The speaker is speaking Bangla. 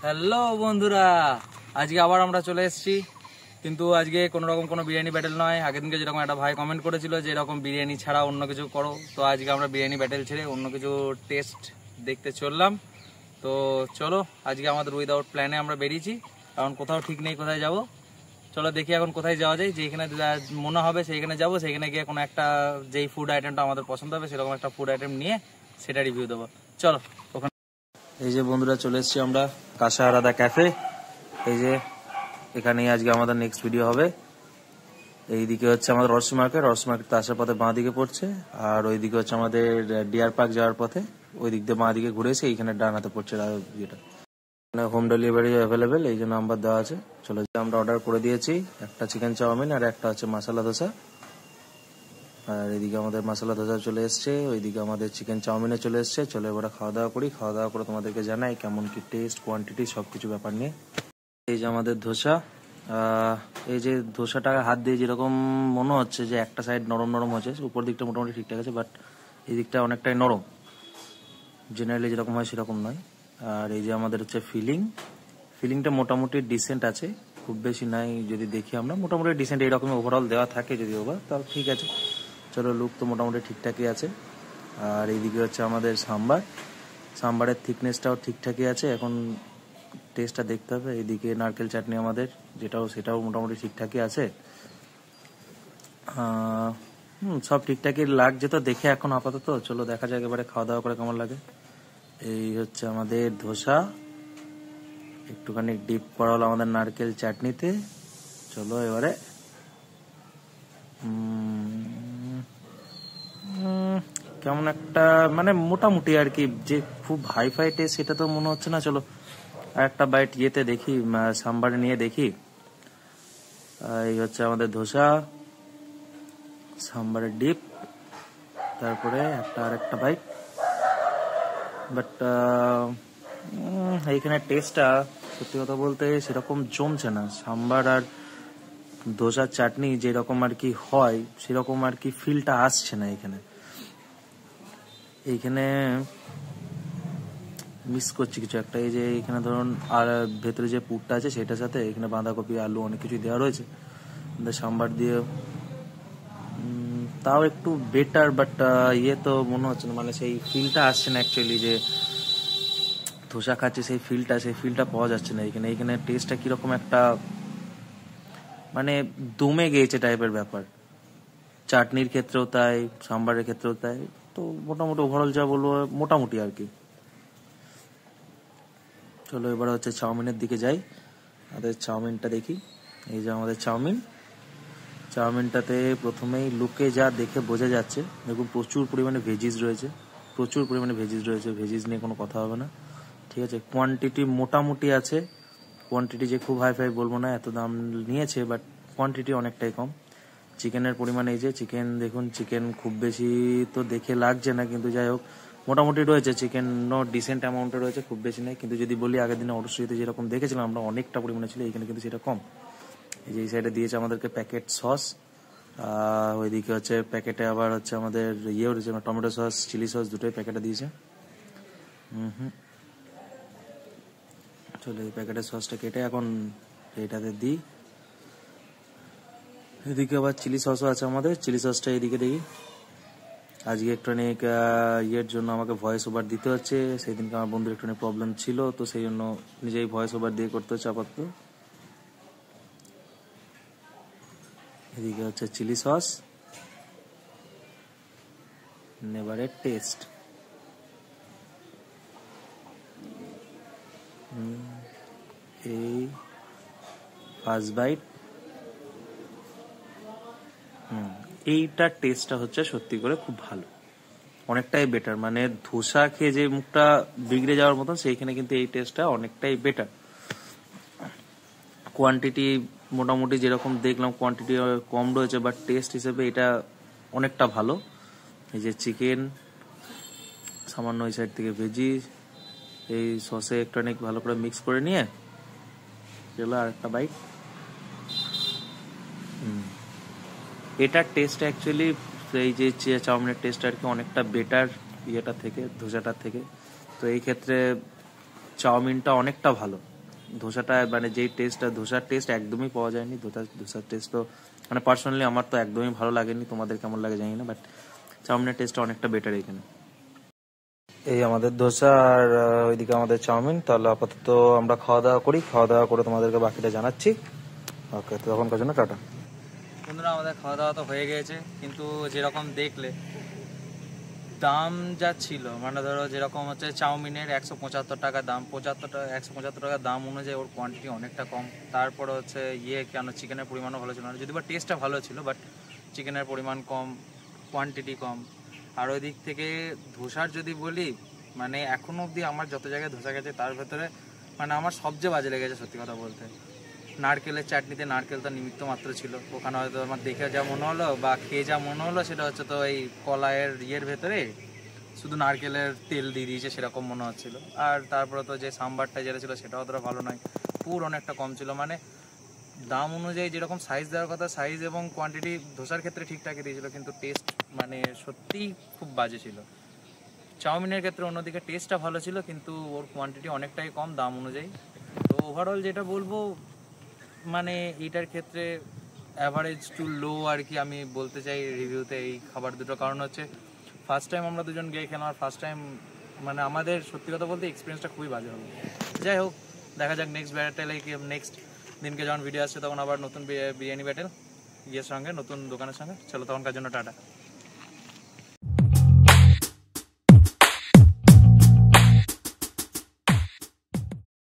হ্যালো বন্ধুরা, আজকে আবার আমরা চলে এসেছি। কিন্তু আজকে কোনো রকম কোনো বিরিয়ানি ব্যাটেল নয়। আগের দিনকে যেরকম একটা ভাই কমেন্ট করেছিল যে এরকম বিরিয়ানি ছাড়া অন্য কিছু করো, তো আজকে আমরা বিরিয়ানি ব্যাটেল ছেড়ে অন্য কিছু টেস্ট দেখতে চললাম। তো চলো, আজকে আমাদের উইদাউট প্ল্যানে আমরা বেরিয়েছি, কারণ কোথাও ঠিক নেই কোথায় যাব। চলো দেখি এখন কোথায় যাওয়া যায়, যেখানে মনে হবে সেইখানে যাবো, সেইখানে গিয়ে কোনো একটা যেই ফুড আইটেমটা আমাদের পছন্দ হবে সেরকম একটা ফুড আইটেম নিয়ে সেটা রিভিউ দেবো। চলো ওখানে। এই যে বন্ধুরা, চলে এসেছি আমরা কাঁসাহারাদা ক্যাফে। এই যে এখানেই আজকে আমাদের নেক্সট ভিডিও হবে। এইদিকে হচ্ছে আমাদের রস মার্কেট তো আসার পথে বাঁ দিকে পড়ছে, আর ওইদিকে হচ্ছে আমাদের ডিয়ার পার্ক যাওয়ার পথে ওই দিক দিয়ে বাঁ দিকে ঘুরে এসে এইখানে ডান হাতে পড়ছে ইয়েটা। হোম ডেলিভারি অ্যাভেলেবেল, এই যে নাম্বার দেওয়া আছে। চলো, আমরা অর্ডার করে দিয়েছি একটা চিকেন চাউমিন আর একটা হচ্ছে মশলা ধোসা। আর এদিকে আমাদের মশলা ধোসা চলে এসছে, ওইদিকে আমাদের চিকেন চাউমিনে চলে এসছে। চলো এবার খাওয়া দাওয়া করি। খাওয়া দাওয়া করে তোমাদেরকে জানাই কেমন কি টেস্ট, কোয়ান্টিটি সবকিছু ব্যাপার নিয়ে। এই যে আমাদের ধোসা, এই যে ধোসাটা হাত দিয়ে যেরকম মনে হচ্ছে যে একটা সাইড নরম নরম হচ্ছে, উপর দিকটা মোটামুটি ঠিকঠাক আছে, বাট এই দিকটা অনেকটাই নরম। জেনারেলি যেরকম হয় সেরকম নয়। আর এই যে আমাদের হচ্ছে ফিলিংটা মোটামুটি ডিসেন্ট আছে, খুব বেশি নাই। যদি দেখি আমরা মোটামুটি ডিসেন্ট এইরকম ওভারঅল দেওয়া থাকে, যদি ওভার তাও ঠিক আছে। চলো, লুক তো মোটামুটি ঠিকঠাকই আছে। আর এইদিকে হচ্ছে আমাদের সাম্বারের থিকনেসটাও ঠিকঠাকই আছে। এখন টেস্টটা দেখতে হবে। এইদিকে নারকেল চাটনি আমাদের, সেটাও মোটামুটি ঠিকঠাকই আছে। সব ঠিকঠাকই লাগছে তো দেখে এখন আপাতত। চলো দেখা যাক এবারে খাওয়া দাওয়া করে কেমন লাগে। এই হচ্ছে আমাদের ধোসা, একটুখানি ডিপ করা হলো আমাদের নারকেল চাটনিতে। চলো এবারে কেমন একটা মানে মোটামুটি আর কি, যে খুব হাই ফাই টেস্ট সেটা তো মনে হচ্ছে না। চলো আর একটা বাইট ইয়েতে দেখি, সাম্বারে নিয়ে দেখি। এই হচ্ছে আমাদের ধোসা, সাম্বারের ডিপ, তারপরে আর একটা বাইট। বাট এইখানে টেস্টটা সত্যি কথা বলতে সেরকম জমছে না। সাম্বার আর ধোসার চাটনি যেরকম আর কি হয় সেরকম আর কি ফিলটা আসছে না এইখানে মিস করছি কিছু একটা। এই যে এখানে ধরুন আর ভেতরে যে পুরটা আছে সেটার সাথে এখানে বাঁধাকপি, আলু অনেক কিছু দেওয়া রয়েছে। সাম্বার দিয়ে তাও একটু বেটার, বাট ইয়ে তো মনে হচ্ছে না, মানে সেই ফিলটা আসছে না অ্যাকচুয়ালি। যে ধোসা খাচ্ছে সেই ফিলটা পাওয়া যাচ্ছে না এইখানে টেস্টটা কিরকম একটা মানে দমে গিয়েছে টাইপের ব্যাপার। চাটনির ক্ষেত্রেও তাই, সাম্বারের ক্ষেত্রেও তাই। তো মোটামুটি ওভারঅল যা বলবো মোটামুটি আর কি। চলো এবার হচ্ছে চাউমিনের দিকে যাই। আমাদের চাউমিনটা দেখি। এই যে আমাদের চাউমিনটাতে প্রথমেই লুকে যা দেখে বোঝা যাচ্ছে, দেখুন প্রচুর পরিমাণে ভেজিস রয়েছে। ভেজিস নিয়ে কোনো কথা হবে না, ঠিক আছে। কোয়ান্টিটি মোটামুটি আছে, কোয়ান্টিটি যে খুব হাই ফাই বলবো না, এত দাম নিয়েছে, বাট কোয়ান্টিটি অনেকটাই কম। চিকেনের পরিমাণ, এই যে চিকেন দেখুন, চিকেন খুব বেশি তো দেখে লাগছে না, কিন্তু যাই হোক মোটামুটি রয়েছে। চিকেনও ডিসেন্ট অ্যামাউন্টে রয়েছে, খুব বেশি নেই। কিন্তু যদি বলি আগের দিনে অবশ্যই যেরকম দেখেছিলাম আমরা অনেকটা পরিমাণে ছিল, এখানে কিন্তু সেটা কম। এই যে এই সাইডে দিয়েছে আমাদেরকে প্যাকেট সস, ওইদিকে হচ্ছে প্যাকেটে আবার হচ্ছে আমাদের ইয়ে রয়েছে টমেটো সস, চিলি সস, দুটোই প্যাকেটে দিয়েছে। চলো এই প্যাকেটের সসটা কেটে এখন এইটাতে দিই। এদিকে আবার চিলি সসও আছে আমাদের, চিলি সসটা এদিকে দেখি। আজকে একটুখানি ইয়ের জন্য আমাকে ভয়েস ওভার দিতে হচ্ছে, সেই দিনকে আমার বন্ধুর একটুখানি প্রবলেম ছিল, তো সেই জন্য নিজেই ভয়েস ওভার দিয়ে করতে হচ্ছে আপাতত। এদিকে হচ্ছে চিলি সস, এবারে টেস্ট। এই ফার্স্ট বাইট, এইটার টেস্টটা হচ্ছে সত্যি করে খুব ভালো, অনেকটাই বেটার। মানে ধোসা খেয়ে যে মুখটা বিগড়ে যাওয়ার মতন, সেইখানে কিন্তু এই টেস্টটা অনেকটাই বেটার। কোয়ান্টিটি মোটামুটি যেরকম দেখলাম কোয়ান্টিটি কম রয়েছে, বাট টেস্ট হিসেবে এটা অনেকটা ভালো। এই যে চিকেন, সামান্য ওই সাইড থেকে ভেজি, এই সসে একটু অনেক ভালো করে মিক্স করে নিয়ে চলো আর একটা বাইট। এটার টেস্ট অ্যাকচুয়ালি এই যে চাউমিনের টেস্ট আর কি অনেকটা বেটার ইয়েটা থেকে, ধোসাটার থেকে। তো এই ক্ষেত্রে চাউমিনটা অনেকটা ভালো। ধোসাটা মানে যেই টেস্টটা, ধোসার টেস্ট একদমই পাওয়া যায়নি। ধোসার টেস্ট তো মানে পার্সোনালি আমার তো একদমই ভালো লাগেনি, তোমাদের কেমন লাগে জানি না, বাট চাউমিনের টেস্টটা অনেকটা বেটার এখানে। এই আমাদের ধোসা আর ওইদিকে আমাদের চাউমিন। তাহলে আপাতত আমরা খাওয়া দাওয়া করি, খাওয়া দাওয়া করে তোমাদেরকে বাকিটা জানাচ্ছি। ওকে, তো তখনকার জন্য টাটা। বন্ধুরা আমাদের খাওয়া দাওয়া তো হয়ে গিয়েছে, কিন্তু যেরকম দেখলে দাম যা ছিল, মানে ধরো যেরকম হচ্ছে চাউমিনের 175 টাকা দাম, 175 টাকা দাম অনুযায়ী ওর কোয়ান্টিটি অনেকটা কম। তারপরে হচ্ছে কেন চিকেনের পরিমাণও ভালো ছিল না, যদি বা টেস্টটা ভালো ছিল, বাট চিকেনের পরিমাণ কম, কোয়ান্টিটি কম। আর ওই দিক থেকে ধোসার যদি বলি, মানে এখনও অবধি আমার যত জায়গায় ধোসা গেছে তার ভেতরে মানে আমার সবচেয়ে বাজে লেগেছে সত্যি কথা বলতে। নারকেলের চাটনিতে নারকেলটা নিমিত্ত মাত্র ছিল, ওখানে হয়তো আমার দেখে যা মনে হলো বা খেয়ে যা মনে হলো সেটা হচ্ছে তো এই কলাইয়ের ভেতরে শুধু নারকেলের তেল দিয়ে দিয়েছে সেরকম মনে হচ্ছিল। আর তারপরে তো যে সাম্বারটা যেটা ছিল সেটা অতটা ভালো নয়, পুর অনেকটা কম ছিল। মানে দাম অনুযায়ী যেরকম সাইজ দেওয়ার কথা সাইজ এবং কোয়ান্টিটি ধোসার ক্ষেত্রে ঠিকঠাকই দিয়েছিল, কিন্তু টেস্ট মানে সত্যিই খুব বাজে ছিল। চাউমিনের ক্ষেত্রে অন্যদিকে টেস্টটা ভালো ছিল, কিন্তু ওর কোয়ান্টিটি অনেকটাই কম দাম অনুযায়ী। তো ওভারঅল যেটা বলবো, মানে এইটার ক্ষেত্রে অ্যাভারেজ টু লো আর কি আমি বলতে চাই রিভিউতে এই খাবার দুটো। কারণ হচ্ছে ফার্স্ট টাইম আমরা দুজন গিয়ে খেলাম, আর ফার্স্ট টাইম মানে আমাদের সত্যি কথা বলতে এক্সপিরিয়েন্সটা খুবই বাজে হবে। যাই হোক, দেখা যাক নেক্সট ব্যাটেলে কি, নেক্সট দিনকে যখন ভিডিও আসছে তখন আবার নতুন বিরিয়ানি ব্যাটেল সঙ্গে নতুন দোকানের সঙ্গে। চলো তখনকার জন্য টাটা।